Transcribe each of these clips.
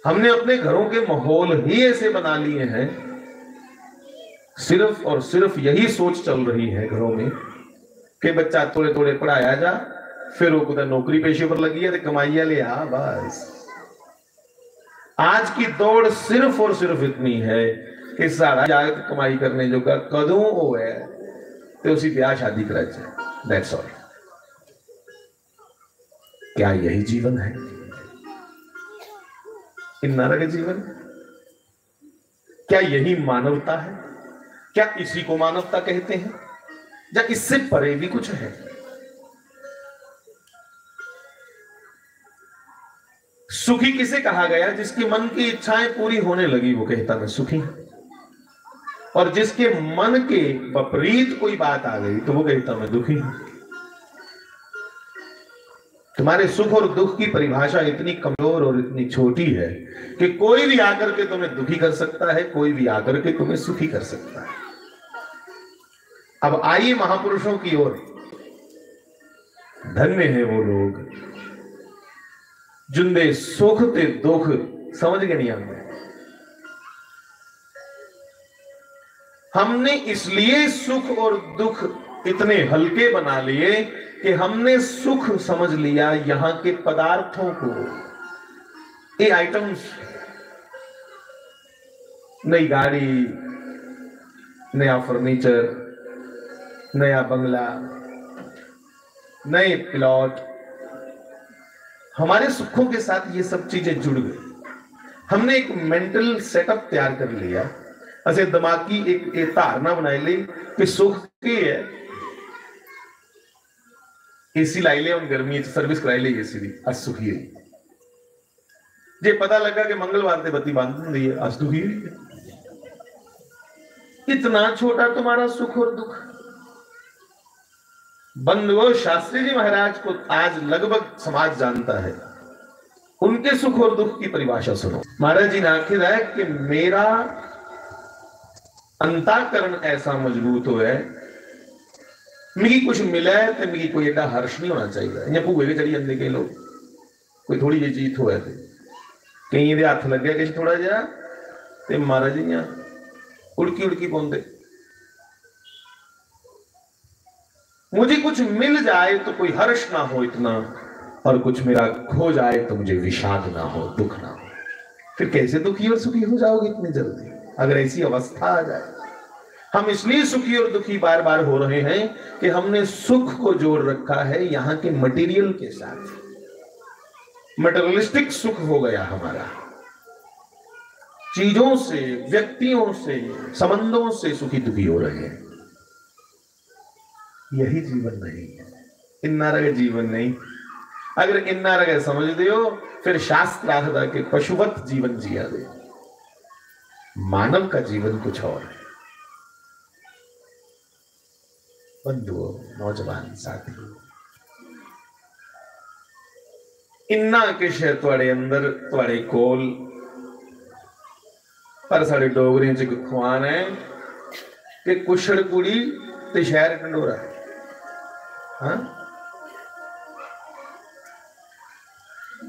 हमने अपने घरों के माहौल ही ऐसे बना लिए हैं, सिर्फ और सिर्फ यही सोच चल रही है घरों में कि बच्चा थोड़े थोड़े पढ़ाया जा, फिर वो कुछ नौकरी पेशे पर लगी है तो कमाइया ले आ बस। आज की दौड़ सिर्फ और सिर्फ इतनी है कि सारा जागत कमाई करने जो का कदों हो है तो उसी ब्याह शादी करा जाए, दैट्स ऑल। क्या यही जीवन है? नरक जीवन? क्या यही मानवता है? क्या इसी को मानवता कहते हैं, या इससे परे भी कुछ है? सुखी किसे कहा गया? जिसके मन की इच्छाएं पूरी होने लगी वो कहता मैं सुखी हूं, और जिसके मन के विपरीत कोई बात आ गई तो वो कहता मैं दुखी हूं। तुम्हारे सुख और दुख की परिभाषा इतनी कमजोर और इतनी छोटी है कि कोई भी आकर के तुम्हें दुखी कर सकता है, कोई भी आकर के तुम्हें सुखी कर सकता है। अब आइए महापुरुषों की ओर। धन्य है वो लोग जिंदे सुख ते दुख समझ गए नहीं हमने इसलिए सुख और दुख इतने हल्के बना लिए कि हमने सुख समझ लिया यहां के पदार्थों को, ये आइटम्स, नई गाड़ी, नया फर्नीचर, नया बंगला, नए प्लॉट, हमारे सुखों के साथ ये सब चीजें जुड़ गई। हमने एक मेंटल सेटअप तैयार कर लिया, ऐसे दिमाग की एक धारणा बनाई ली कि सुख की है, एसी लाई ले, गर्मी सर्विस कराई ली एसी की, अज सुखी है। जे पता लगा कि मंगलवार से बत्ती बंद होती है, अज दुखी है। इतना छोटा तुम्हारा सुख और दुख। बंधुओं, शास्त्री जी महाराज को आज लगभग समाज जानता है, उनके सुख और दुख की परिभाषा सुनो। महाराज जी ने आखिर है कि मेरा अंतःकरण ऐसा मजबूत हो है, मिगी कुछ मिला है तो मिगी कोई एडा हर्ष नहीं होना चाहिए। या भूए के चढ़ी जाते कई लोग, कोई थोड़ी जी चीज हो कई हाथ लगे कि थोड़ा जहा तो महाराज जी उड़की उड़की पाते। मुझे कुछ मिल जाए तो कोई हर्ष ना हो इतना, और कुछ मेरा खो जाए तो मुझे विषाद ना हो, दुख ना हो। फिर कैसे दुखी और सुखी हो जाओगे इतनी जल्दी, अगर ऐसी अवस्था आ जाए? हम इसलिए सुखी और दुखी बार बार हो रहे हैं कि हमने सुख को जोड़ रखा है यहां के मटेरियल के साथ। मटेरियलिस्टिक सुख हो गया हमारा, चीजों से, व्यक्तियों से, संबंधों से सुखी दुखी हो रहे हैं। यही जीवन नहीं है, इन्ना रगे जीवन नहीं। अगर इन्ना रगे समझ दियो फिर शास्त्र आखदा के पशुवत जीवन जिया दे। मानव का जीवन कुछ और है। बंधुओं, नौजवान साथियों, इन्ना किश है तुहाडे अंदर, तुहाडे कोल, पर साडे डोगरे च एक खुआन है कि कुछड़ कुड़ी ते शहर ढंडोरा। हाँ?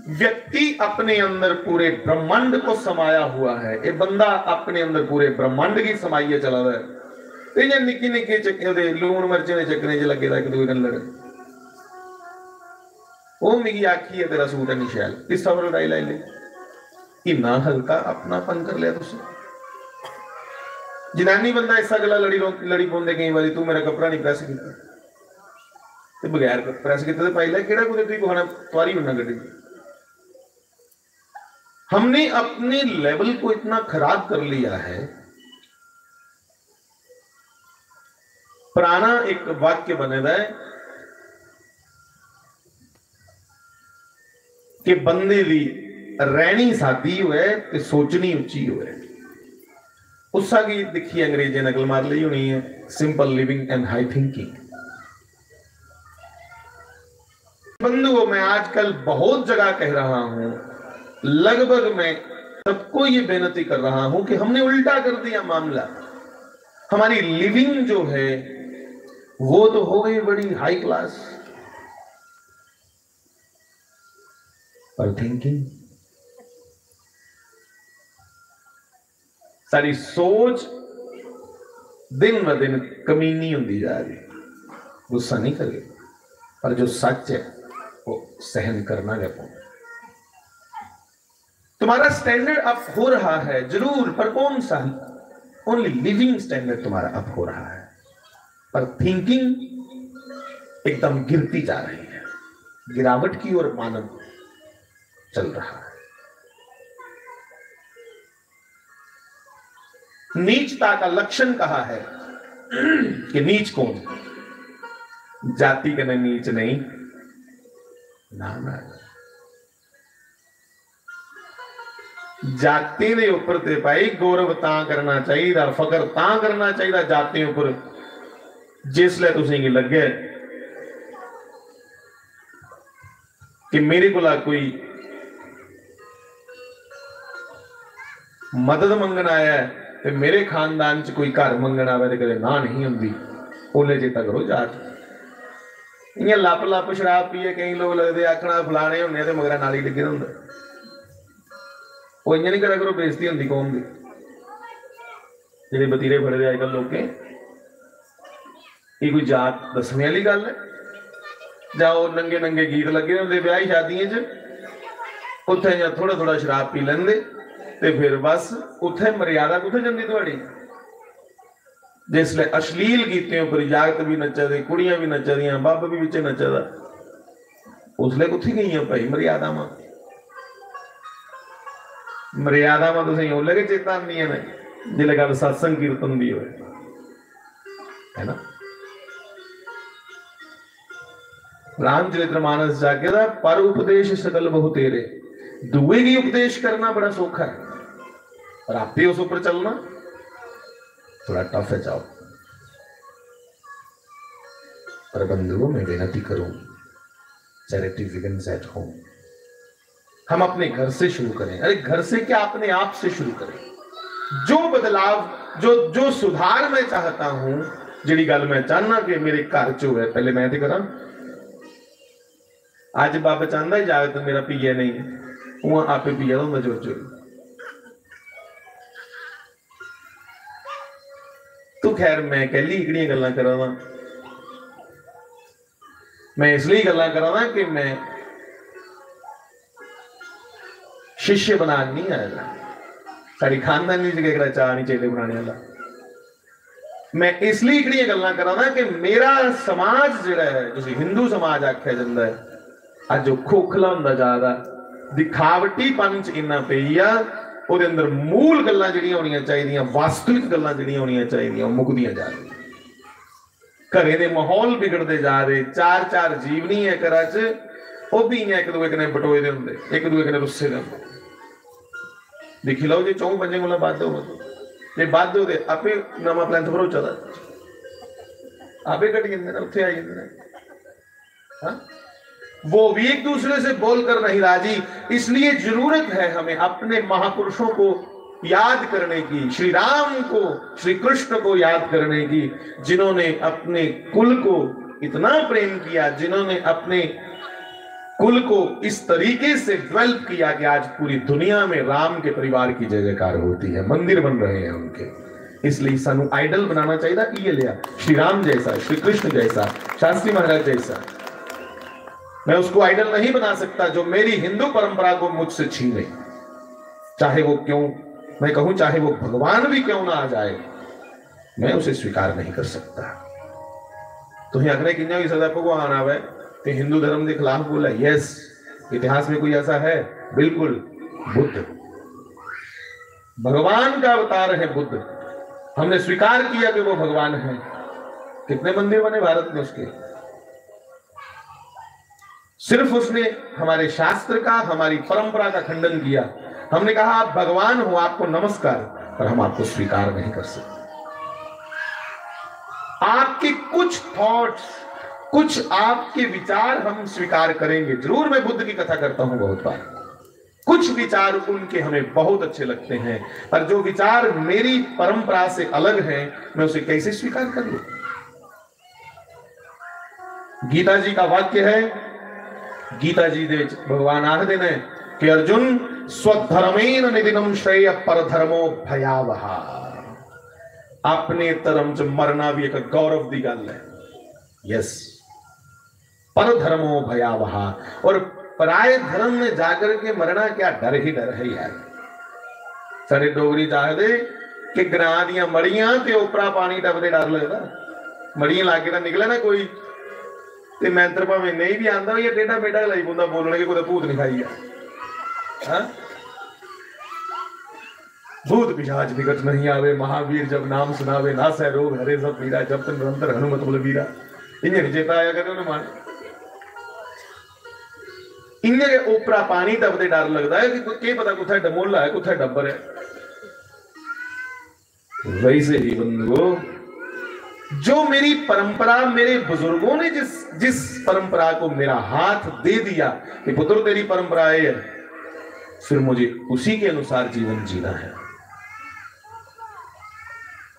व्यक्ति अपने अंदर पूरे ब्रह्मांड को समाया हुआ है। ये बंदा अपने अंदर पूरे ब्रह्मांड की समाइए चला रहा है। निक्की निक्की चक्के लूण मिर्चे ने चकने च लगे एक दूसरे लड़, वो मिगी आखी है तेरा सूट है नहीं शैल, इस सब लड़ाई लाई ले। इन्ना हल्का अपनापन कर लिया तुसी। जनानी बंदा इस गला लड़ी पाते कई बार, तू मेरा कपड़ा नहीं प्रेस किया, बगैर प्रेस किए पाई लै, केड़ा कुछ तुम बहाना तुआरी होना गड्डी। हमने अपने लेवल को इतना खराब कर लिया है। पुराना एक वाक्य बनेदा है कि बंदे दी रहनी सादी होए ते सोचनी उच्ची होए। उसा की दिखी अंग्रेजी नकल मार ली होनी है, simple living and high thinking. बंधुओं, मैं आजकल बहुत जगह कह रहा हूं, लगभग मैं सबको ये बेनती कर रहा हूं कि हमने उल्टा कर दिया मामला। हमारी लिविंग जो है वो तो हो गई बड़ी हाई क्लास, पर थिंकिंग सारी सोच दिन ब दिन कमीनी होती जा रही। गुस्सा नहीं करे, पर जो सच है वो सहन करना है। तुम्हारा स्टैंडर्ड अप हो रहा है जरूर, पर कौन सा? ओनली लिविंग स्टैंडर्ड तुम्हारा अप हो रहा है, पर थिंकिंग एकदम गिरती जा रही है। गिरावट की ओर मानव चल रहा है। नीचता का लक्षण कहा है कि नीच कौन? जाति का नीच नहीं ना, जाति के उपर ते भाई गौरव तां करना चाहिए, फकर तां करना चाहिए जाति उपर जिसले तुसें लगे कि मेरे को कोई मदद मंगन आया है ते मेरे खानदान च कोई घर मंगन आवे ते कदे ना नहीं होंदी, ओले चेता करो जाट। इयां लप लप शराब पीए कई लोग लगते आखना फलाने होने ते मगरा नाली डिगे होंगे। वो इं नहीं करा करो, बेइज्जती होंदी कौम की। जेडे बतीरे फड़े अजकल लोग, ये कोई जात दसने वाली गल है? जाओ नंगे नंगे गीत लगे होंगे ब्याह शादियों च, उत्थे या थोड़ा थोड़ा शराब पी लेंदे ते फिर बस उत्थे मर्यादा कुत्थे जांदी तुहाडी? जिसले अश्लील गीतों पर जागत भी नचदे, कुड़ियां भी नचदियां, बब भी विच नचदा, उसले कुत्थे गई भाई मर्यादावां? मर्यादावां तुसीं ओले के चेता आंदियां ने जिहड़े गल सत्संग कीर्तन दी होए, है ना? रामचरितमानस जाके दा पर उपदेश सकल बहु तेरे, दुए की उपदेश करना बड़ा सौखा है, पर आपे उस ऊपर चलना थोड़ा टफ है। जाओ पर बंधुओं मैं विनती करूं, चैरिटी बिगिंस एट होम। हम अपने घर से शुरू करें। अरे घर से क्या, अपने आप से शुरू करें। जो बदलाव, जो सुधार मैं चाहता हूं, जिहड़ी गल मैं चाहना कि मेरे घर च होवे, पहले मैं ते करा। अज बाबा चाहता जागत मेरा पीए नहीं, वो आपे पीया होंदा चोर चोरी। तो खैर मैं कहली इकड़ियां गल्लां करां, मैं इसलिए गल्लां करां कि मैं शिष्य बनान नहीं आया, साड़ी खानदानी जगह चाह नहीं चेले बनाने वाला। मैं इसलिए इकड़ियां गल्लां करां कि मेरा समाज जिहड़ा है, जिसे हिंदू समाज आख्या जाता है, अज खोखला होंदा जा रहा, दिखावटीपन च इन्ना पई आ, ਉਹਦੇ अंदर मूल गल्लां ਜਿਹੜੀਆਂ ਹੋਣੀਆਂ ਚਾਹੀਦੀਆਂ, वास्तविक गल्लां ਜਿਹੜੀਆਂ ਹੋਣੀਆਂ ਚਾਹੀਦੀਆਂ, ਉਹ ਮੁੱਕਦੀਆਂ ਜਾ ਰਹੀਆਂ। ਘਰੇ ਦੇ ਮਾਹੌਲ ਵਿਗੜਦੇ ਜਾ ਰਹੇ, ਚਾਰ ਚਾਰ ਜੀਵ ਨਹੀਂ ਹੈ ਘਰਾਂ 'ਚ, ਉਹ ਵੀ ਇੱਕ ਦੂਏ ਕਨੇ ਬਟੋਏ ਦੇ ਹੁੰਦੇ, ਇੱਕ ਦੂਏ ਕਨੇ ਰੁੱਸੇ ਦੇ ਹੁੰਦੇ। ਦੇਖੀ ਲਓ ਜੇ ਚੌਂ ਪੰਜੇ ਕੋਲ ਵੱਧ ਹੋਵੇ, ਜੇ ਵੱਧ ਹੋਵੇ ਆਪੇ ਨਵਾਂ ਪਲੈਂਥ ਭਰੋਚਾ ਦਾ ਆਪੇ ਘਟ ਜਾਂਦੇ ਨੇ, ਉੱਥੇ ਆ ਜਾਂਦੇ ਨੇ। हाँ, वो भी एक दूसरे से बोलकर नहीं राजी। इसलिए जरूरत है हमें अपने महापुरुषों को याद करने की, श्री राम को, श्री कृष्ण को याद करने की, जिन्होंने अपने कुल को इतना प्रेम किया, जिन्होंने अपने कुल को इस तरीके से डेवलप किया कि आज पूरी दुनिया में राम के परिवार की जय जयकार होती है, मंदिर बन रहे हैं उनके। इसलिए सानू आइडल बनाना चाहिए। ये लिया श्री राम जैसा, श्री कृष्ण जैसा, शास्त्री महाराज जैसा। मैं उसको आइडल नहीं बना सकता जो मेरी हिंदू परंपरा को मुझसे छीने, चाहे वो क्यों, मैं कहूं चाहे वो भगवान भी क्यों ना आ जाए, मैं उसे स्वीकार नहीं कर सकता। तो ही अगले किन्या भी सदा भगवान आवे तो हिंदू धर्म के खिलाफ बोला? यस, इतिहास में कोई ऐसा है? बिल्कुल, बुद्ध भगवान का अवतार है। बुद्ध, हमने स्वीकार किया कि वो भगवान है। कितने मंदिर बने भारत में उसके? सिर्फ उसने हमारे शास्त्र का, हमारी परंपरा का खंडन किया। हमने कहा आप भगवान हो, आपको नमस्कार, पर हम आपको स्वीकार नहीं कर सकते। आपके कुछ थॉट्स, कुछ आपके विचार हम स्वीकार करेंगे जरूर। मैं बुद्ध की कथा करता हूं बहुत बार, कुछ विचार उनके हमें बहुत अच्छे लगते हैं, पर जो विचार मेरी परंपरा से अलग हैं, मैं उसे कैसे स्वीकार कर लूं? गीता जी का वाक्य है, गीता जी दे भगवान आखदे ने कि अर्जुन स्वधर्मेन निदिनम श्रेय परधर्मो भयावहा। अपने धर्म च मरना भी एक गौरव की गल है। यस, परधर्मो भयावहा। और पराए धर्म में जाकर के मरना क्या डर ही डर है यार। सारे डोगरी चाहते कि ग्रां दियां मड़ियां ते उपरा पानी टपदे डर लगदा। मड़ियां लागे तां निकले ना कोई ते मैंतर भावें नहीं भी आंदा ये टेढ़ा मेढ़ा लाई पोंदा बोलणगे कोई भूत नहीं खाई है। भूत पिशाच निकट नहीं आवे, महावीर जब नाम सुनावे, ना सह रोग हरे सब पीरा, जब तक निरंतर हनुमत बलबीरा। इन्हें नहीं चेता आया करे उन्हें मान इन्हें के ऊपरा पानी टपदे डर लगता है कि पता कुछ डमोला है कुछ डब्बर है। वैसे ही बंधुओं, जो मेरी परंपरा, मेरे बुजुर्गों ने जिस परंपरा को मेरा हाथ दे दिया कि पुत्र तेरी परंपरा है, फिर मुझे उसी के अनुसार जीवन जीना है।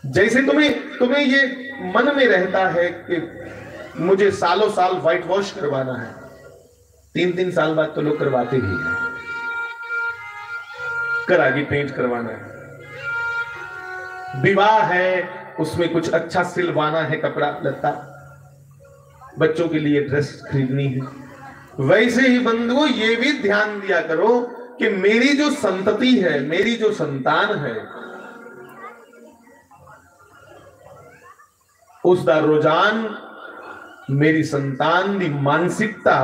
जैसे तुम्हें ये मन में रहता है कि मुझे सालों साल व्हाइट वॉश करवाना है, 3-3 साल बाद तो लोग करवाते ही हैं, करागी पेंट करवाना है, विवाह है उसमें कुछ अच्छा सिलवाना है, कपड़ा लत्ता, बच्चों के लिए ड्रेस खरीदनी है। वैसे ही बंधुओं ये भी ध्यान दिया करो कि मेरी जो संतति है, मेरी जो संतान है, उसका रुझान, मेरी संतान की मानसिकता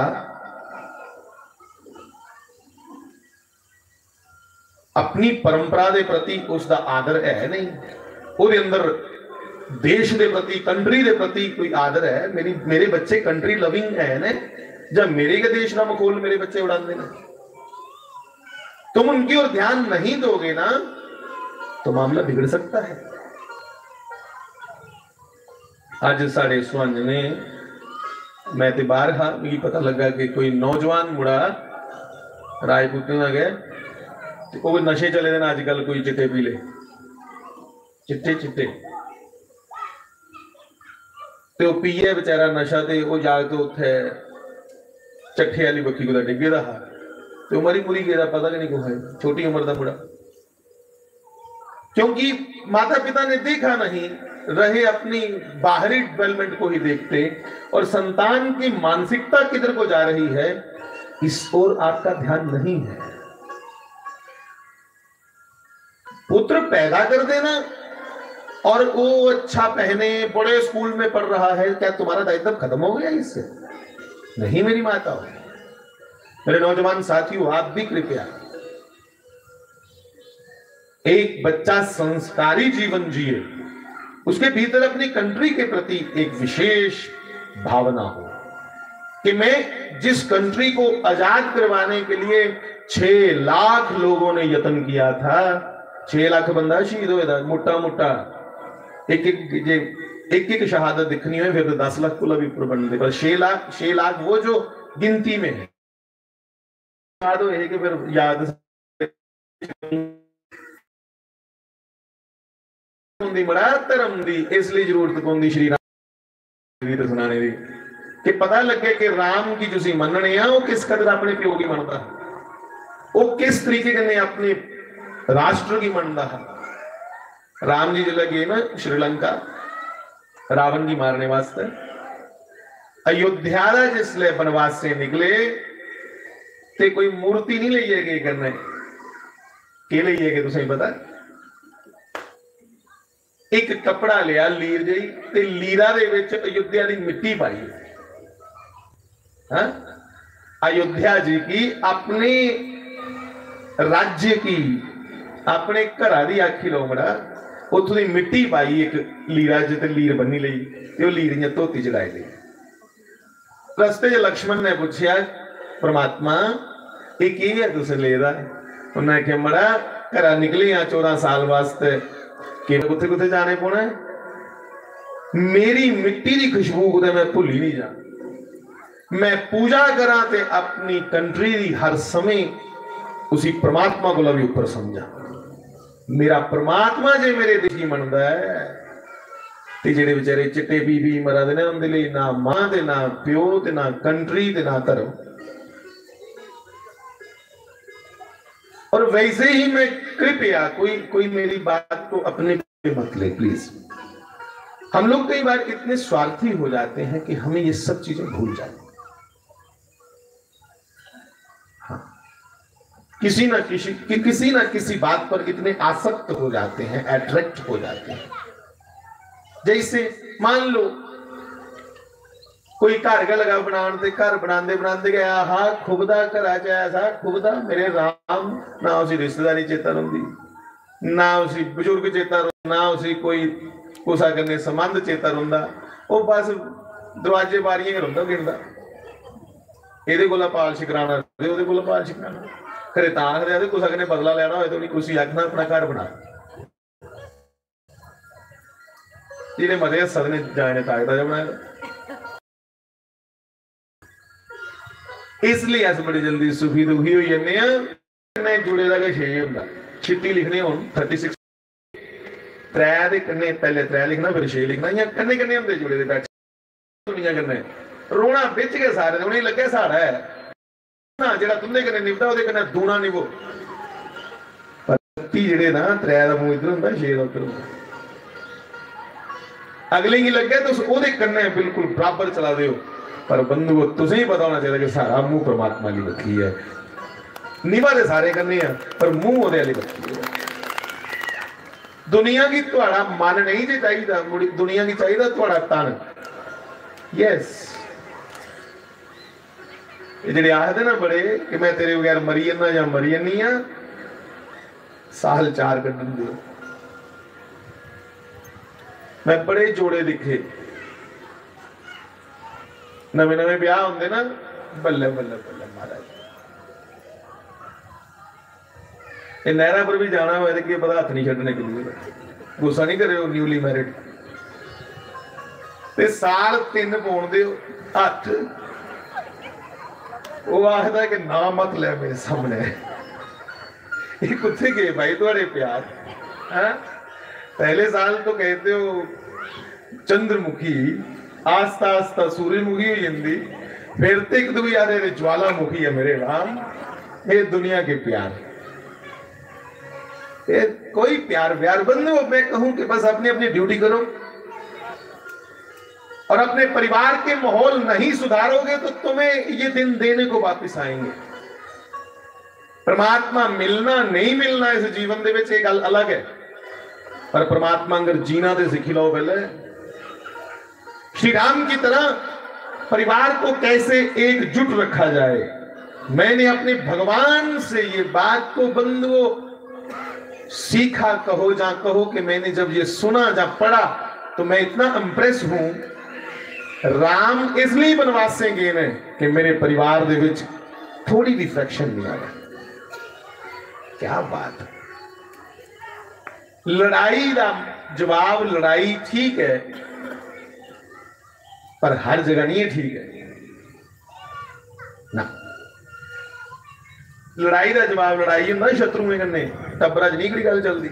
अपनी परंपरा के प्रति उसका आदर है नहीं, ਉਹਦੇ अंदर देश के प्रति, कंट्री के प्रति कोई आदर है। मेरे बच्चे कंट्री लविंग है ने, जब मेरे के देश का मखौल मेरे बच्चे उड़ाते हैं, तुम उनकी ओर ध्यान नहीं दोगे ना तो मामला बिगड़ सकता है। आज साढ़े सुहंज ने मैं तो बाहर हा, मुझे पता लगा कि कोई नौजवान मुड़ा राजपूतों में गया तो वो नशे चले देना, अजकल कोई चिट्टे पी ले, चिट्टे चिट्टे तो पीए बेचारा नशा, तो वो जाग तो उथे चट्ठे वाली बखी को डिगे दा तो मरी मुरी गया, पता नहीं को है, छोटी उम्र का मुड़ा। क्योंकि माता पिता ने देखा नहीं, रहे अपनी बाहरी डेवलपमेंट को ही देखते, और संतान की मानसिकता किधर को जा रही है इस ओर आपका ध्यान नहीं है। पुत्र पैदा कर देना और वो अच्छा पहने, बड़े स्कूल में पढ़ रहा है, क्या तुम्हारा दायित्व खत्म हो गया इससे? नहीं मेरी माताओं, मेरे नौजवान साथियों, आप भी कृपया, एक बच्चा संस्कारी जीवन जिए, उसके भीतर अपनी कंट्री के प्रति एक विशेष भावना हो कि मैं जिस कंट्री को आजाद करवाने के लिए 6 लाख लोगों ने यत्न किया था, 6 लाख बंदा शहीद होया, मोटा मोटा एक शहादत दिखनी है फिर तो 10 लाख को भी ऊपर बनते, पर 6 लाख वो जो गिनती में है, याद हो कि फिर याद बड़ा धर्म दी इसलिए जरूरत पौंदी श्री राम सुनाने दी कि पता लगे कि राम की तुसी मनने आ, वो किस कदर अपने प्यो की मनता, वो किस तरीके ने अपने राष्ट्र की मनता है। राम जी जो गए ना श्रीलंका रावण की मारने वास्ते, अयोध्या जिसले वनवास से निकले ते कोई मूर्ति नहीं ले गए करने के लिए तुसें पता, एक कपड़ा लिया लीर जी ते लीरा दे विच अयोध्या की मिट्टी पाई, हाँ अयोध्या जी की, अपने राज्य की, अपने घर की आखी लो बड़ा, उतों की मिट्टी पाई एक लीरा च ते लीर बनी ली, ते लीर दियां धोती चढ़ाई ली। रस्ते च लक्ष्मण ने पूछा परमात्मा ये की है तुसें लेदा? उन्हें आख्या मड़ा घरा निकली हाँ 14 साल वास्ते कि कुत्थे कुत्थे जाने पौना है, मेरी मिट्टी की खुशबू को मैं भुल ही नहीं जा, मैं पूजा करा ते अपनी कंट्री की हर समय उसी परमात्मा को भी ऊपर समझा। मेरा परमात्मा जे मेरे देश की मनदा है ते जेडे बेचारे चिट्टे पी पी मरा दे ने उनके लिए ना मां ते ना प्यो ते ना कंट्री ते ना धर्म। और वैसे ही मैं कृपया कोई मेरी बात को अपने पे मत ले प्लीज। हम लोग कई बार इतने स्वार्थी हो जाते हैं कि हमें ये सब चीजें भूल जाती हैं। हाँ, किसी ना किसी बात पर इतने आसक्त हो जाते हैं, अट्रैक्ट हो जाते हैं। जैसे मान लो कोई घर का लगा बनाते, घर बनाते बनाते गया, हाँ खुबदा घर आ जाया था, खुबदा मेरे राम, ना उसी रिश्तेदारी चेता रही, ना उसी बुजुर्ग चेता, ना उसी कोई कुसा करने संबंध चेता रहा, वो बस दरवाजे बारियां रोंदा गिनदा, ਇਹਦੇ ਕੋਲ ਪਾਲਿਸ਼ ਕਰਾਣਾ ਤੇ ਉਹਦੇ ਕੋਲ ਪਾਲਿਸ਼ ਕਰਾਣਾ, ਖਰੇ ਤਾਂ ਆਖਦੇ ਆ ਕੁਸਾ ਕਨੇ ਬਦਲਾ ਲੈਣਾ ਹੋਏ ਤਾਂ ਉਹਨੇ ਕੁਰਸੀ ਆਖਣਾ ਆਪਣਾ ਘਰ ਬਣਾ, ਜਿਹਨੇ ਮਦੇ ਸਦਨੇ ਜਾਣੇ ਤਾਕਦਾ ਜਿਹਾ ਬਣਾਇਆ। इसलिए अस बड़ी जल्दी सुखी दुखी हो जाने कन्ने जुड़े का 6 होंदा, छिट्टी लिखनी हो 36 त्रै दे कन्ने, पहले 3 लिखना फिर 6 लिखना, या कन्ने कन्ने होंदे जुड़े दे बैठ दुनिया कन्ने रोना बिच के सारे उन्हें लगे साड़ा है ना, जेड़ा तुंदे कन्ने निभदा ओदे कन्ने दूना निभो, पर जेड़े ना 3 दा मुंह इधर हुंदा 6 दा उधर हुंदा, अगले ही लगे तो ओदे कन्ने बिल्कुल बराबर चला दिओ। पर बंधुओं तुझे ही पता होना चाहिए कि सारा मुंह परमात्मा की रखी है, निभा दे सारे करने हैं पर मुंह ओदे वाली रखी है। दुनिया की तुहाड़ा मन नहीं जे चाहिए, दुनिया की चाहिए तुहाड़ा तन। यस, ये जेडे आखदे ना बड़े कि मैं तेरे बगैर मरी जाना या मरी जानी आ, साल 4 कड्ढन दे। मैं बड़े जोड़े दिखे, नवे नवे ब्याह होंगे ना, बल्ले बल्ले बल्ले महाराज, ये नहरा पर भी जाना हो कि पता हाथ नहीं छड्डने के लिए, गुस्सा नहीं करे न्यूली मैरिड, ते साल 3 पाउण दे हाथ, वो आखदा कि ना मत ले मेरे सामने, ये कुत्थे गए भाई तुम्हारे प्यार है? पहले साल तो कहते हो चंद्रमुखी, आस्ता आस्ता सूर्यमुखी हो जाती, फिर तिक दू यार ज्वालामुखी है मेरे राम। ये दुनिया के प्यार, ये कोई प्यार व्यार बंधु, मैं कहूं कि बस अपनी अपनी ड्यूटी करो, और अपने परिवार के माहौल नहीं सुधारोगे तो तुम्हें ये दिन देने को वापिस आएंगे। परमात्मा मिलना नहीं मिलना इस जीवन दे विच एक गल अलग है, पर परमात्मा अगर जीना तो सीख लो पहले। श्री राम की तरह परिवार को कैसे एकजुट रखा जाए, मैंने अपने भगवान से ये बात को बंधुओं सीखा, कहो जा कहो कि मैंने जब ये सुना जा पढ़ा तो मैं इतना इंप्रेस हूं। राम इसलिए बनवास से गए ने कि मेरे परिवार दे विच थोड़ी भी फ्रैक्शन नहीं आ रहा। क्या बात है, लड़ाई का जवाब लड़ाई ठीक है, पर हर जगह नहीं है ठीक है ना। लड़ाई का जवाब लड़ाई होंदा शत्रुएं कन्ने, टब्बरा च नहीं कोई गल चलती।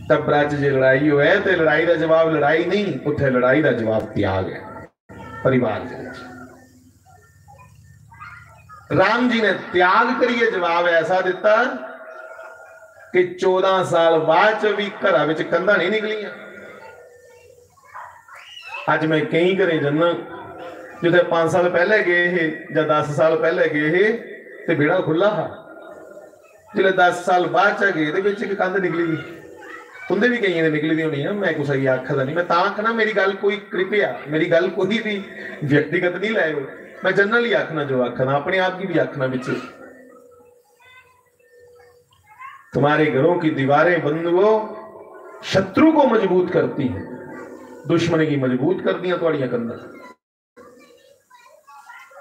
टब्बरा च जे लड़ाई होए तो लड़ाई का जवाब लड़ाई नहीं, उत्थे लड़ाई का जवाब त्याग है परिवार दे विच। राम जी ने त्याग करिए जवाब ऐसा दिता कि 14 साल बाद भी घर विच कंधां नहीं निकलियां। अज मैं कई घरें जन्ना जिथे 5 साल पहले गए हे या 10 साल पहले गए हे ते बेड़ा खुला हा, जिले 10 साल बाद च गए ते विच एक कंध निकली गई। तुंदे भी कई निकली दी होनी है, मैं कुछ आखदा नहीं, मैं तां आखना मेरी गल कोई कृपया, मेरी गल कोई भी व्यक्तिगत नहीं लाए, मैं जनरली आखना जो आखना, अपने आप की भी आखना विच। तुम्हारे घरों की दीवारें बंधुओं शत्रु को मजबूत करती हैं, दुश्मन की मजबूत कर दिया तुहाड़ियां कंधां।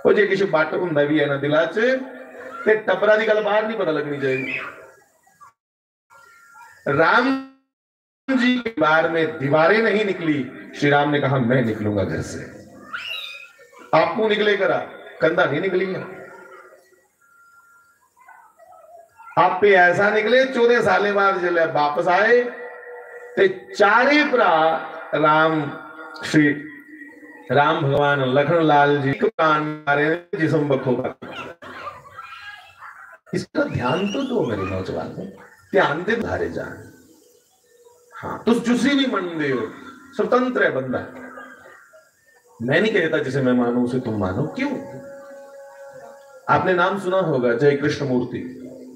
वो जे किश बट हुंदा भी है ना दिलां च ते टब्बरा दी गल बाहर नहीं पता लगनी चाहिए। राम जी के बार में दीवारें नहीं निकली, श्री राम ने कहा मैं निकलूंगा घर से, आपको निकले करा, कंधा नहीं निकली। आप पे ऐसा निकले 14 साल बाद जब वापस आए ते चारे भरा राम, श्री राम भगवान लखन लाल जी कान मारे जिसम बखो इसका ध्यान तो दो मेरे नौजवान, ध्यान दे धारे जान। हाँ, तुम जुसी भी मन दे हो, स्वतंत्र है बंदा। मैं नहीं कहता जिसे मैं मानू उसे तुम मानो। क्यों? आपने नाम सुना होगा जय कृष्ण मूर्ति,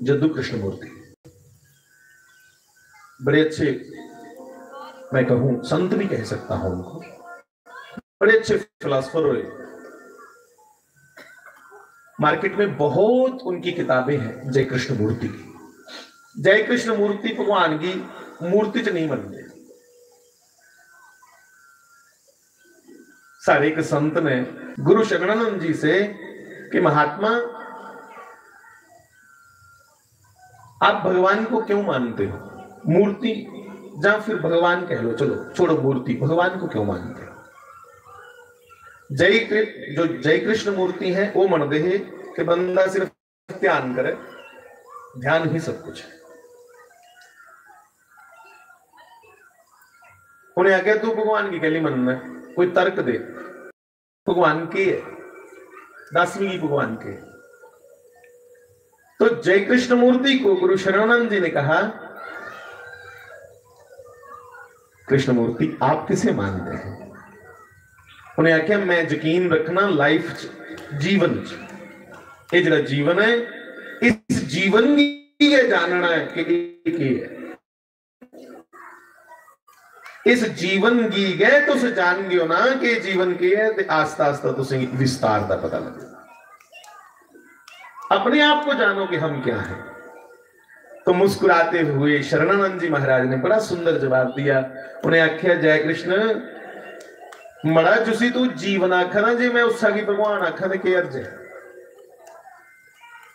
जद्दू कृष्ण मूर्ति। बड़े अच्छे, मैं कहूं संत भी कह सकता हूं उनको, बड़े अच्छे फिलोसोफर हुए। मार्केट में बहुत उनकी किताबें हैं जय कृष्ण मूर्ति की। जय कृष्ण मूर्ति भगवान की मूर्ति च नहीं बनते। सारे एक संत ने गुरु शरणानंद जी से कि महात्मा आप भगवान को क्यों मानते हो? मूर्ति या फिर भगवान कह लो, चलो छोड़ो मूर्ति, भगवान को क्यों मानते हो? जो जय कृष्ण मूर्ति है वो मनदे है कि बंदा सिर्फ ध्यान करे, ध्यान ही सब कुछ है। उन्हें आगे तू भगवान की गली मनना, कोई तर्क दे, भगवान के है, 10वीं की भगवान के। तो जय कृष्ण मूर्ति को गुरु शरणानंद जी ने कहा, कृष्ण मूर्ति आप किसे मानते हैं? उन्हें आख्या मैं यकीन रखना लाइफ जीवन ये जरा जीवन है, इस जीवन की ये जानना है कि इस जीवन की गए तो जान गयो ना कि जीवन के है, तो आस्ता आस्ता तो विस्तार का पता लगे। अपने आप को जानो कि हम क्या हैं। तो मुस्कुराते हुए शरणानंद जी महाराज ने बड़ा सुंदर जवाब दिया। उन्हें आख्या जय कृष्ण मड़ा जुसी तू जीवन आखना जे मैं उसका की भगवान आखना के अर्ज है।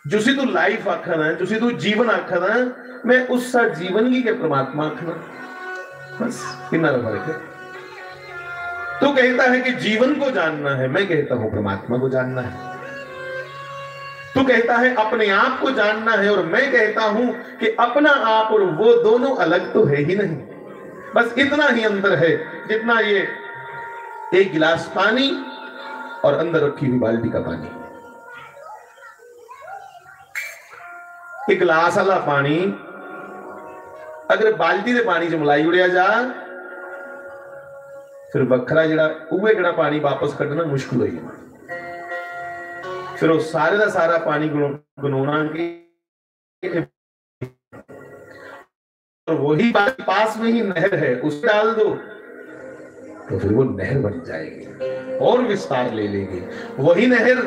जुसी तू लाइफ आखना, जुसी तू जीवन आखना, मैं उसका जीवन की के परमात्मा आखना, बस इतना फर्क है। तू कहता है कि जीवन को जानना है, मैं कहता हूं परमात्मा को जानना है। तू कहता है अपने आप को जानना है, और मैं कहता हूं कि अपना आप और वो दोनों अलग तो है ही नहीं। बस इतना ही अंतर है जितना ये एक गिलास पानी और अंदर रखी हुई बाल्टी का पानी। एक गिलास वाला पानी अगर बाल्टी से पानी च मलाई उड़िया जा, फिर बखरा जड़ा उवे जड़ा पानी वापस कटना मुश्किल हो जाए। फिर वो सारे का सारा पानी गुनगुना के, और वही पास में ही नहर है उसे डाल दो तो फिर वो नहर बन जाएगी और विस्तार ले लेगी। वही नहर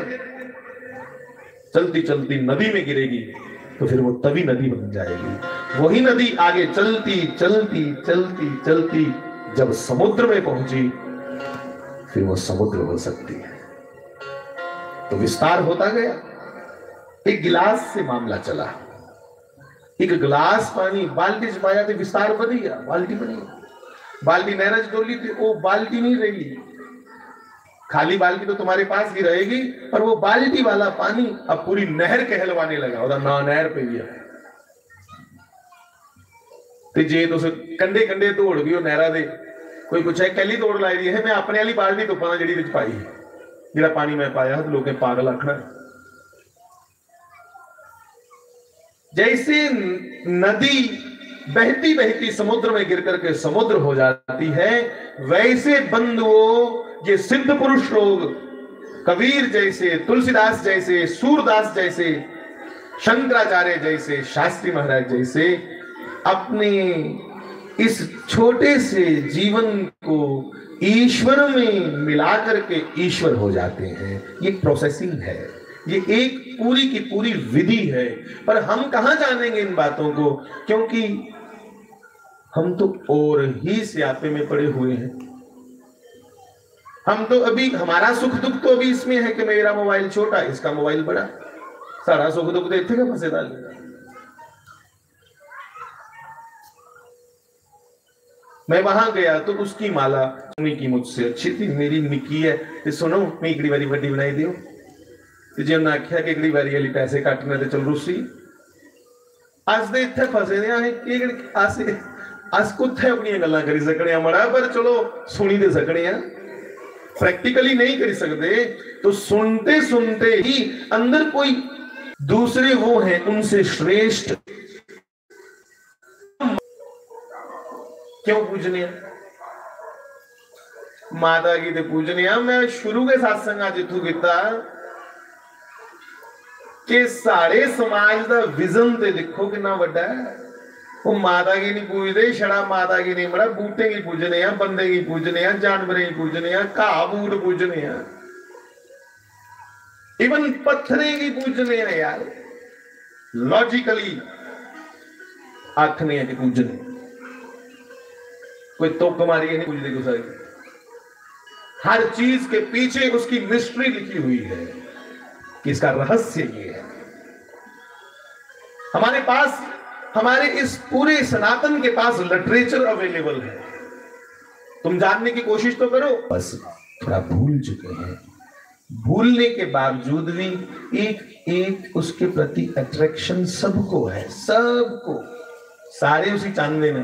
चलती चलती नदी में गिरेगी तो फिर वो तभी नदी बन जाएगी। वही नदी आगे चलती चलती चलती चलती जब समुद्र में पहुंची फिर वो समुद्र हो सकती है। तो विस्तार होता गया। एक गिलास से मामला चला, एक गिलास पानी बाल्टी च पाया तो विस्तार बन गया, बाल्टी बनी। बाल्टी नहर डोली थी, वो बाल्टी नहीं रहेगी, खाली बाल्टी तो तुम्हारे पास ही रहेगी, पर वो बाल्टी वाला पानी अब पूरी नहर कहलवाने लगा। और ना नहर पे गया ते जे तुस कंडे कंडे तोड़ गई नहरा दे, कोई पूछे कैली तोड़ लाई दी है, मैं अपने वाली बाल्टी तो पाना जड़ी विच पाई है, जेड़ा पानी मैं पाया तो लोग पागल आखना। जैसे नदी बहती बहती समुद्र में गिर करके समुद्र हो जाती है, वैसे बंधुओं ये सिद्ध पुरुष लोग कबीर जैसे, तुलसीदास जैसे, सूरदास जैसे, शंकराचार्य जैसे, शास्त्री महाराज जैसे अपने इस छोटे से जीवन को ईश्वर में मिलाकर के ईश्वर हो जाते हैं। ये प्रोसेसिंग है, ये एक पूरी की पूरी विधि है। पर हम कहां जानेंगे इन बातों को, क्योंकि हम तो और ही स्यापे में पड़े हुए हैं। हम तो अभी हमारा सुख दुख तो अभी इसमें है कि मेरा मोबाइल छोटा, इसका मोबाइल बड़ा, सारा सुख दुख देखते क्या फंसे डाल। मैं वहां गया तो उसकी माला सुनी की मुझसे अच्छी थी, मेरी निकी है, तो सुनो मैं इकड़ी बारी वड्डी बनाई दियो। तो जे उन्हें आख्या कि इकड़ी बारी वाली पैसे काटने ते चल रूसी अस दे इत्थे फसे दे हैं कि अस कुत्थे अपनी गल्लां करी सकने मड़ा, पर चलो सुनी दे सकने हैं, प्रैक्टिकली नहीं कर सकते। तो सुनते सुनते ही अंदर कोई दूसरे वो हैं उनसे श्रेष्ठ। क्यों पूजनीय? माता की पूजनीय। मैं शुरू के सत्संग जिथू किया कि सारे समाज का विजन ते देखो कितना वड्डा है। वो माता की नहीं पूजते, छड़ा माता की नहीं बड़ा, बूटे की पूजने हैं, बंदे की पूजने हैं, जानवरें की पूजने हैं, घाह बूट पूजने हैं, इवन पत्थरे की पूजने हैं। यार लॉजिकली आखने हैं कि पूजने, कोई तुक मारी नहीं पूजने को सारी। हर चीज के पीछे उसकी मिस्ट्री लिखी हुई है कि इसका रहस्य ये है। हमारे पास, हमारे इस पूरे सनातन के पास लिटरेचर अवेलेबल है। तुम जानने की कोशिश तो करो। बस थोड़ा भूल चुके हैं। भूलने के बावजूद भी एक एक उसके प्रति अट्रैक्शन सबको है, सबको। सारे उसी चांदे ने,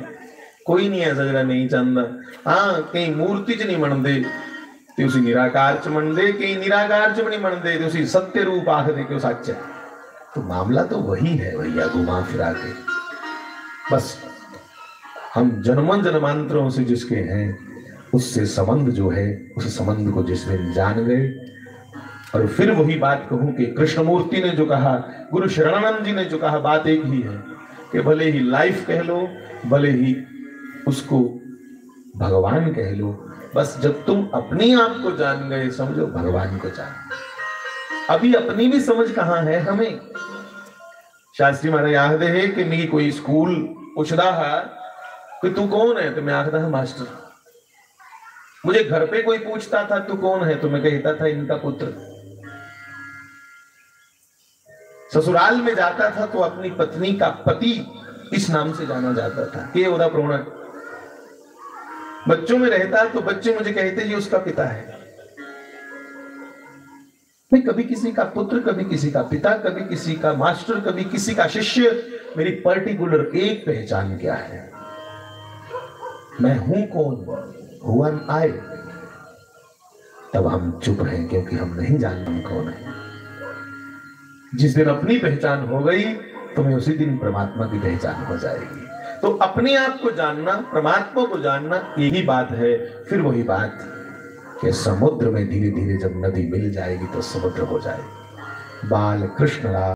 कोई नहीं ऐसा जरा नहीं चाहता। हाँ, कई मूर्ति च नहीं मनते ते उसी निराकार च मनते, कई निराकार च भी नहीं मनते ते उसी सत्य रूप आखदे कि सच है। तो मामला तो वही है भैया, घुमा फिरा के। बस हम जन्मों जन्मांतरों से जिसके हैं उससे संबंध जो है, उस संबंध को जिस दिन जान गए। और फिर वही बात कहूं कि कृष्णमूर्ति ने जो कहा, गुरु शरणानंद जी ने जो कहा, बात एक ही है कि भले ही लाइफ कह लो, भले ही उसको भगवान कह लो, बस जब तुम अपने आप को जान गए समझो भगवान को जान। अभी अपनी भी समझ कहां है हमें। शास्त्री महाराज आखते हैं कि मेरी कोई स्कूल पूछता है कि तू कौन है, तो मैं आखता है मास्टर। मुझे घर पे कोई पूछता था तू कौन है, तो मैं कहता था इनका पुत्र। ससुराल में जाता था तो अपनी पत्नी का पति इस नाम से जाना जाता था, ये ओदा प्रोणा। बच्चों में रहता तो बच्चे मुझे कहते ये उसका पिता है। मैं कभी किसी का पुत्र, कभी किसी का पिता, कभी किसी का मास्टर, कभी किसी का शिष्य। मेरी पर्टिकुलर एक पहचान क्या है, मैं हूं कौन, हु एम आई। तब हम चुप हैं क्योंकि हम नहीं जानते हम कौन है। जिस दिन अपनी पहचान हो गई तुम्हें उसी दिन परमात्मा की पहचान हो जाएगी। तो अपने आप को जानना, परमात्मा को जानना, यही बात है। फिर वही बात कि समुद्र में धीरे धीरे जब नदी मिल जाएगी तो समुद्र हो जाएगी। बाल कृष्ण